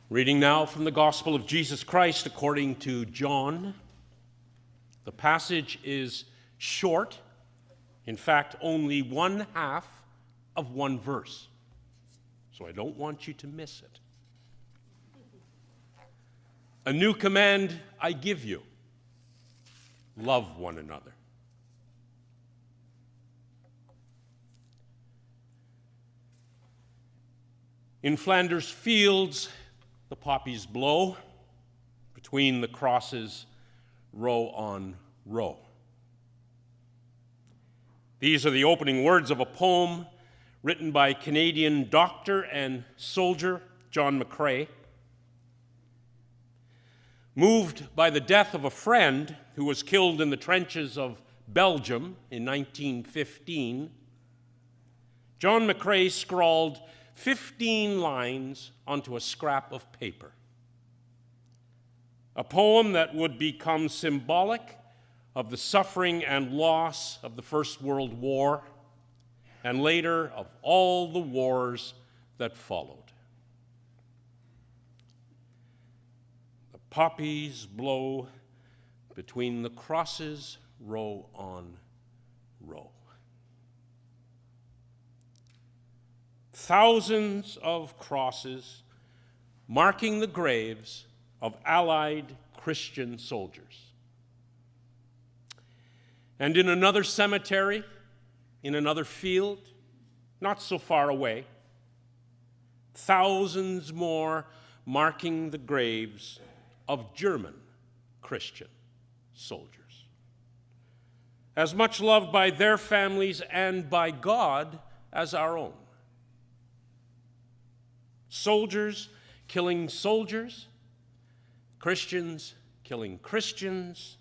Reading now from the Gospel of Jesus Christ according to John. The passage is short, in fact, only one half of one verse. So I don't want you to miss it. A new command I give you: love one another. In Flanders fields, the poppies blow, between the crosses, row on row. These are the opening words of a poem written by Canadian doctor and soldier John McCrae. Moved by the death of a friend who was killed in the trenches of Belgium in 1915, John McCrae scrawled 15 lines onto a scrap of paper. A poem that would become symbolic of the suffering and loss of the First World War, and later of all the wars that followed. The poppies blow between the crosses, row on row. Thousands of crosses marking the graves of Allied Christian soldiers. And in another cemetery, in another field, not so far away, thousands more marking the graves of German Christian soldiers. As much loved by their families and by God as our own. Soldiers killing soldiers, Christians killing Christians,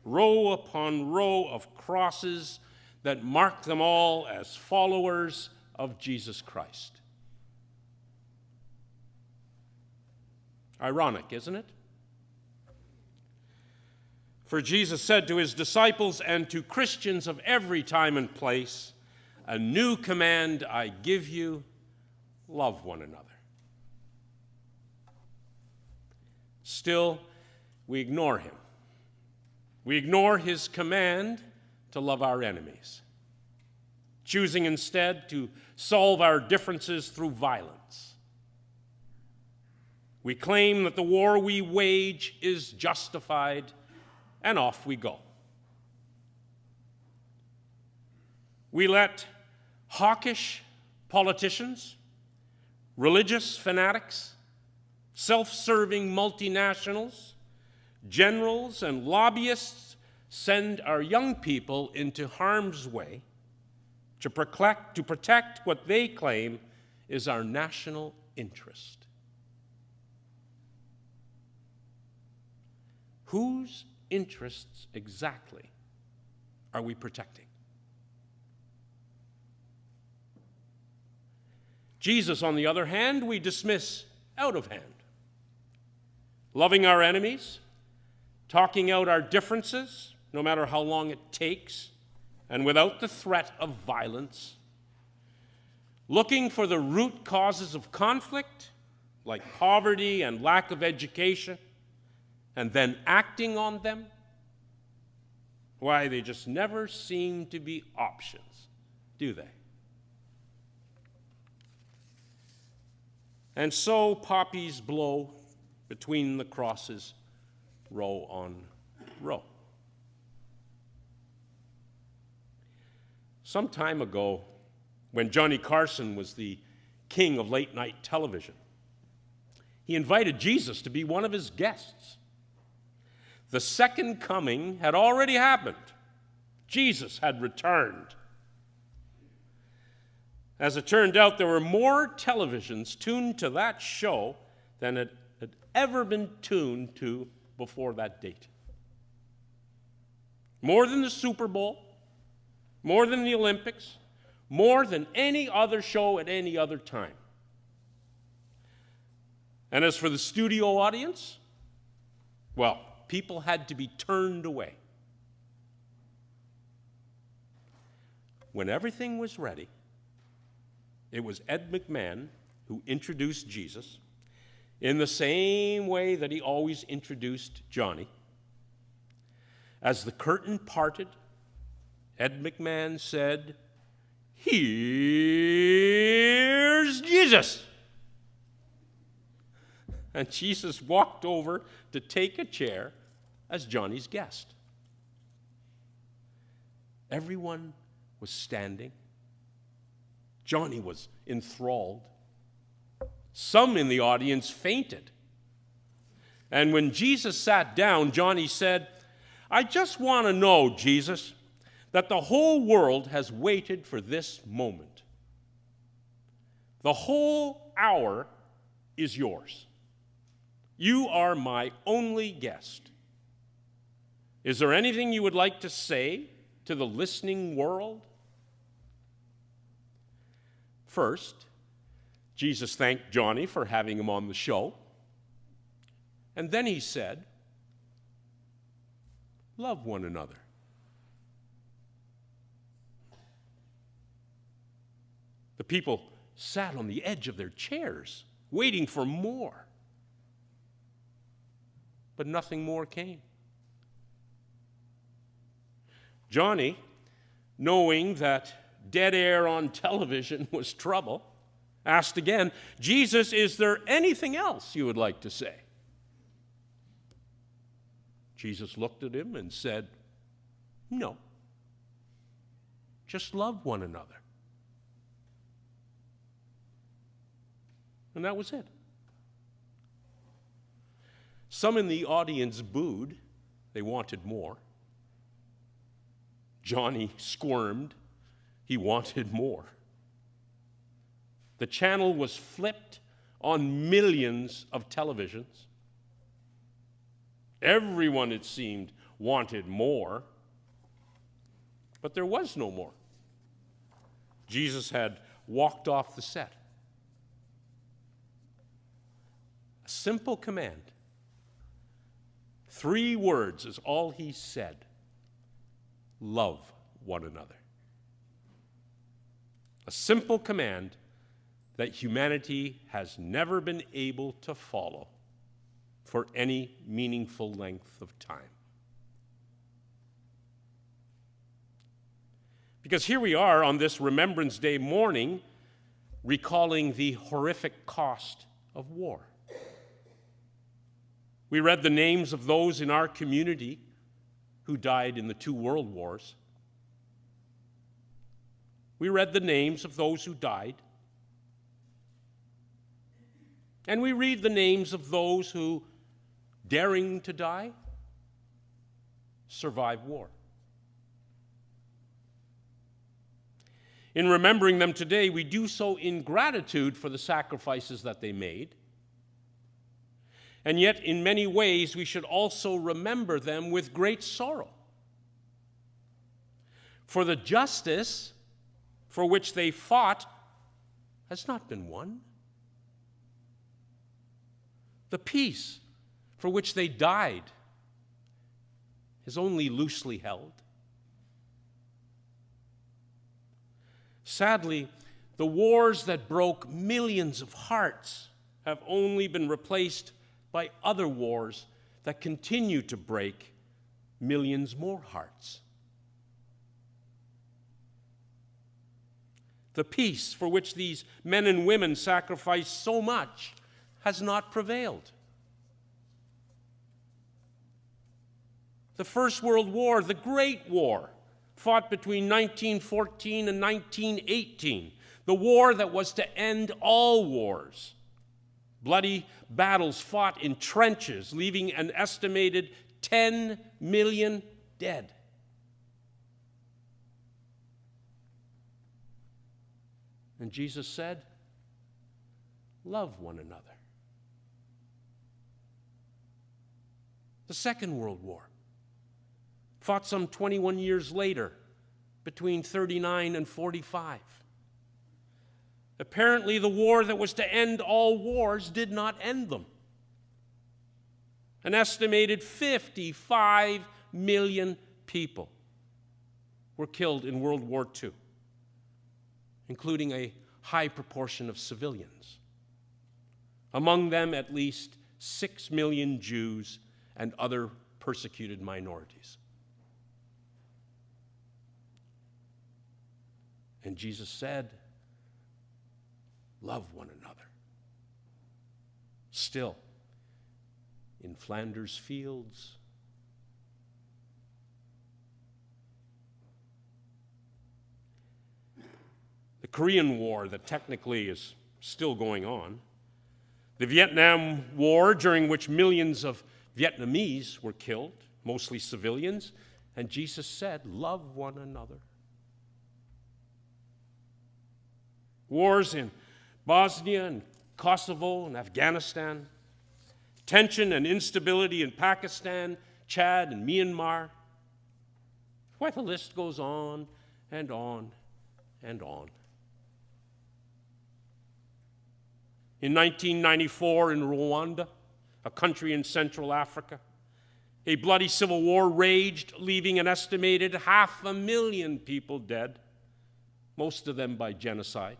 row upon row of crosses that mark them all as followers of Jesus Christ. Ironic, isn't it? For Jesus said to his disciples and to Christians of every time and place, "A new command I give you, love one another." Still, we ignore him. We ignore his command to love our enemies, choosing instead to solve our differences through violence. We claim that the war we wage is justified, and off we go. We let hawkish politicians, religious fanatics, self-serving multinationals, generals, and lobbyists send our young people into harm's way to protect what they claim is our national interest. Whose interests exactly are we protecting? Jesus, on the other hand, we dismiss out of hand. Loving our enemies, talking out our differences, no matter how long it takes, and without the threat of violence. Looking for the root causes of conflict, like poverty and lack of education, and then acting on them. Why, they just never seem to be options, do they? And so poppies blow between the crosses, row on row. Some time ago, when Johnny Carson was the king of late-night television, he invited Jesus to be one of his guests. The second coming had already happened. Jesus had returned. As it turned out, there were more televisions tuned to that show than had ever been tuned to before that date. More than the Super Bowl, more than the Olympics, more than any other show at any other time. And as for the studio audience, well, people had to be turned away. When everything was ready, it was Ed McMahon who introduced Jesus in the same way that he always introduced Johnny. As the curtain parted, Ed McMahon said, "Here's Jesus." And Jesus walked over to take a chair as Johnny's guest. Everyone was standing. Johnny was enthralled. Some in the audience fainted. And when Jesus sat down, Johnny said, "I just want to know, Jesus, that the whole world has waited for this moment. The whole hour is yours. You are my only guest. Is there anything you would like to say to the listening world?" First, Jesus thanked Johnny for having him on the show. And then he said, "Love one another." The people sat on the edge of their chairs, waiting for more. But nothing more came. Johnny, knowing that dead air on television was trouble, asked again, "Jesus, is there anything else you would like to say?" Jesus looked at him and said, "No. Just love one another." And that was it. Some in the audience booed. They wanted more. Johnny squirmed. He wanted more. The channel was flipped on millions of televisions. Everyone, it seemed, wanted more. But there was no more. Jesus had walked off the set. A simple command. 3 words is all he said. Love one another. A simple command that humanity has never been able to follow for any meaningful length of time. Because here we are on this Remembrance Day morning, recalling the horrific cost of war. We read the names of those in our community who died in the 2 world wars. We read the names of those who died. And we read the names of those who, daring to die, survived war. In remembering them today, we do so in gratitude for the sacrifices that they made. And yet, in many ways, we should also remember them with great sorrow. For the justice for which they fought has not been won. The peace for which they died is only loosely held. Sadly, the wars that broke millions of hearts have only been replaced by other wars that continue to break millions more hearts. The peace for which these men and women sacrificed so much has not prevailed. The First World War, the Great War, fought between 1914 and 1918, the war that was to end all wars. Bloody battles fought in trenches, leaving an estimated 10 million dead. And Jesus said, love one another. The Second World War, fought some 21 years later, between 39 and 45. Apparently, the war that was to end all wars did not end them. An estimated 55 million people were killed in World War II, including a high proportion of civilians. among them at least 6 million Jews and other persecuted minorities. And Jesus said, love one another. Still, in Flanders fields, the Korean War that technically is still going on, the Vietnam War, during which millions of Vietnamese were killed, mostly civilians, and Jesus said, love one another. Wars in Bosnia and Kosovo and Afghanistan, tension and instability in Pakistan, Chad, and Myanmar. Why, the list goes on and on and on. In 1994 in Rwanda, a country in Central Africa, a bloody civil war raged, leaving an estimated 500,000 people dead, most of them by genocide.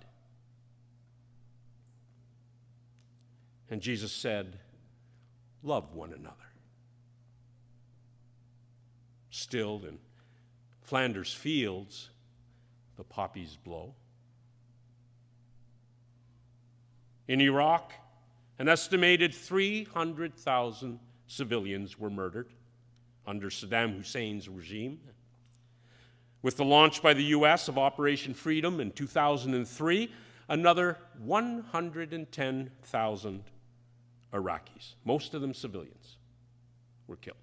And Jesus said, love one another. Still, in Flanders fields, the poppies blow. In Iraq, an estimated 300,000 civilians were murdered under Saddam Hussein's regime. With the launch by the U.S. of Operation Freedom in 2003, another 110,000 Iraqis, most of them civilians, were killed.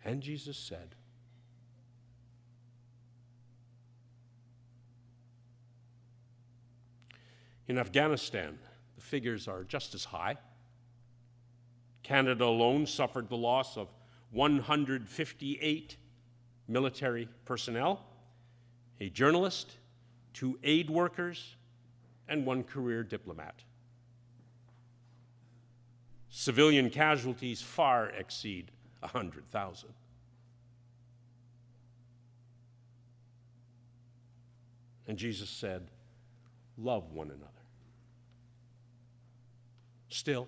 And Jesus said, in Afghanistan, the figures are just as high. Canada alone suffered the loss of 158 military personnel, a journalist, 2 aid workers, and 1 career diplomat. Civilian casualties far exceed 100,000. And Jesus said, love one another. Still,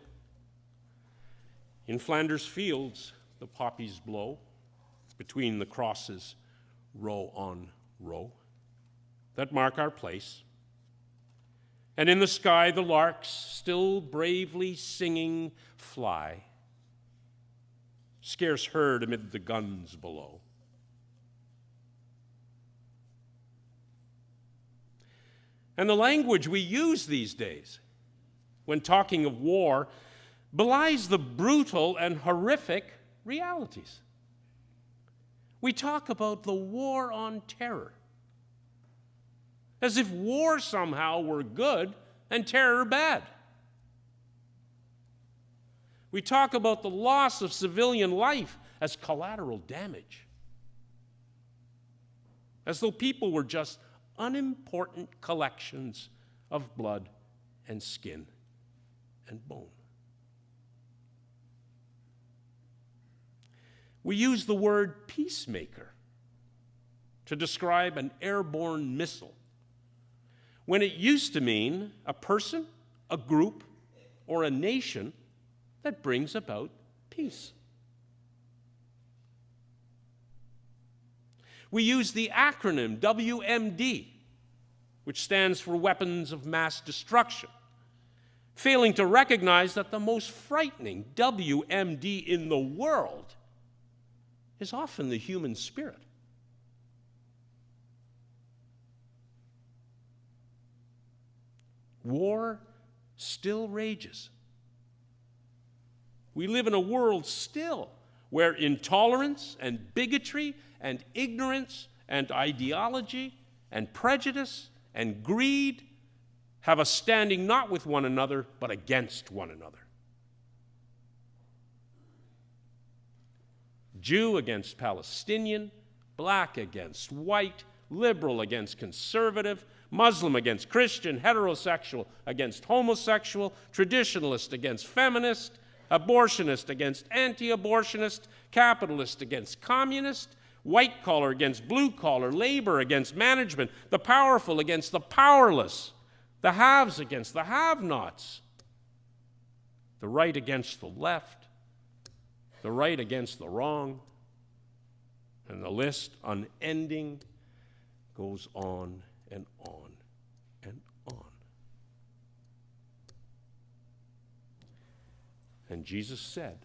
in Flanders fields, the poppies blow between the crosses, row on row, that mark our place. And in the sky, the larks, still bravely singing, fly, scarce heard amid the guns below. And the language we use these days when talking of war belies the brutal and horrific realities. We talk about the war on terror, as if war somehow were good and terror bad. We talk about the loss of civilian life as collateral damage, as though people were just unimportant collections of blood and skin and bone. We use the word peacemaker to describe an airborne missile, when it used to mean a person, a group, or a nation that brings about peace. We use the acronym WMD, which stands for Weapons of Mass Destruction, failing to recognize that the most frightening WMD in the world is often the human spirit. War still rages. We live in a world still where intolerance and bigotry and ignorance and ideology and prejudice and greed have us standing not with one another, but against one another. Jew against Palestinian, black against white, liberal against conservative, Muslim against Christian, heterosexual against homosexual, traditionalist against feminist, abortionist against anti-abortionist, capitalist against communist, white collar against blue collar, labor against management, the powerful against the powerless, the haves against the have-nots, the right against the left, the right against the wrong, and the list, unending, goes on and on and on. And Jesus said,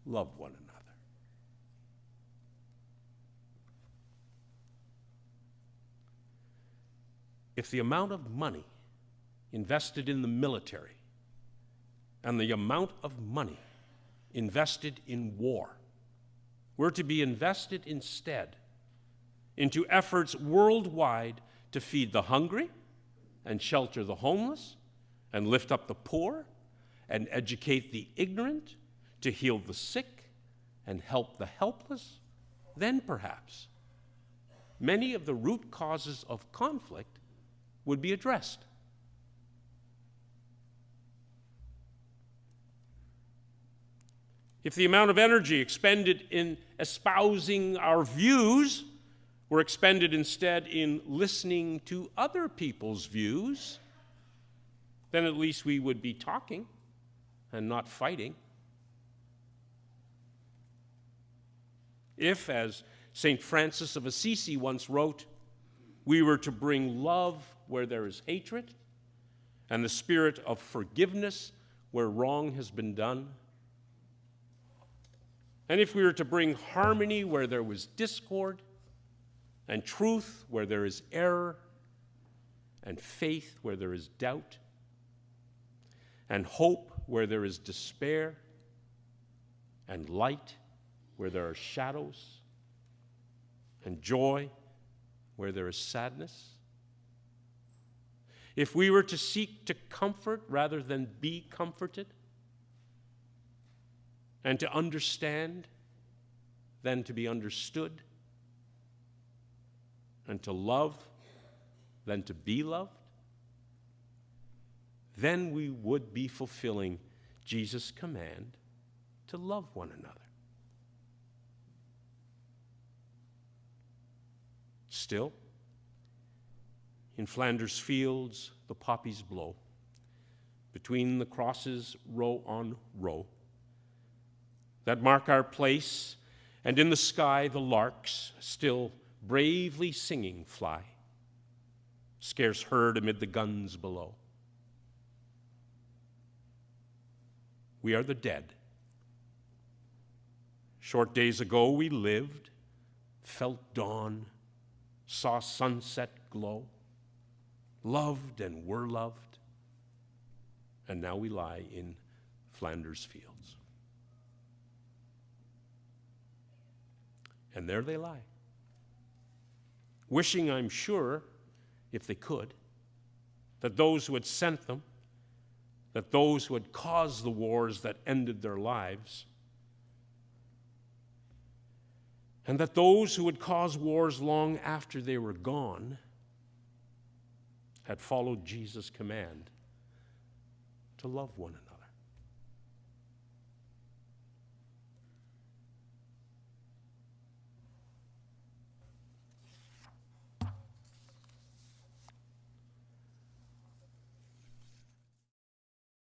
love one another. If the amount of money invested in the military and the amount of money invested in war were to be invested instead into efforts worldwide to feed the hungry and shelter the homeless and lift up the poor and educate the ignorant, to heal the sick and help the helpless, then perhaps many of the root causes of conflict would be addressed. If the amount of energy expended in espousing our views were expended instead in listening to other people's views, then at least we would be talking and not fighting. If, as St. Francis of Assisi once wrote, we were to bring love where there is hatred and the spirit of forgiveness where wrong has been done, and if we were to bring harmony where there was discord, and truth where there is error, and faith where there is doubt, and hope where there is despair, and light where there are shadows, and joy where there is sadness, if we were to seek to comfort rather than be comforted, and to understand than to be understood, and to love than to be loved, then we would be fulfilling Jesus' command to love one another. Still, in Flanders fields, the poppies blow. Between the crosses, row on row, that mark our place, and in the sky the larks, still bravely singing, fly, scarce heard amid the guns below. We are the dead. Short days ago we lived, felt dawn, saw sunset glow, loved and were loved, and now we lie in Flanders fields. And there they lie, wishing, I'm sure, if they could, that those who had sent them, that those who had caused the wars that ended their lives, and that those who would cause wars long after they were gone had followed Jesus' command to love one another.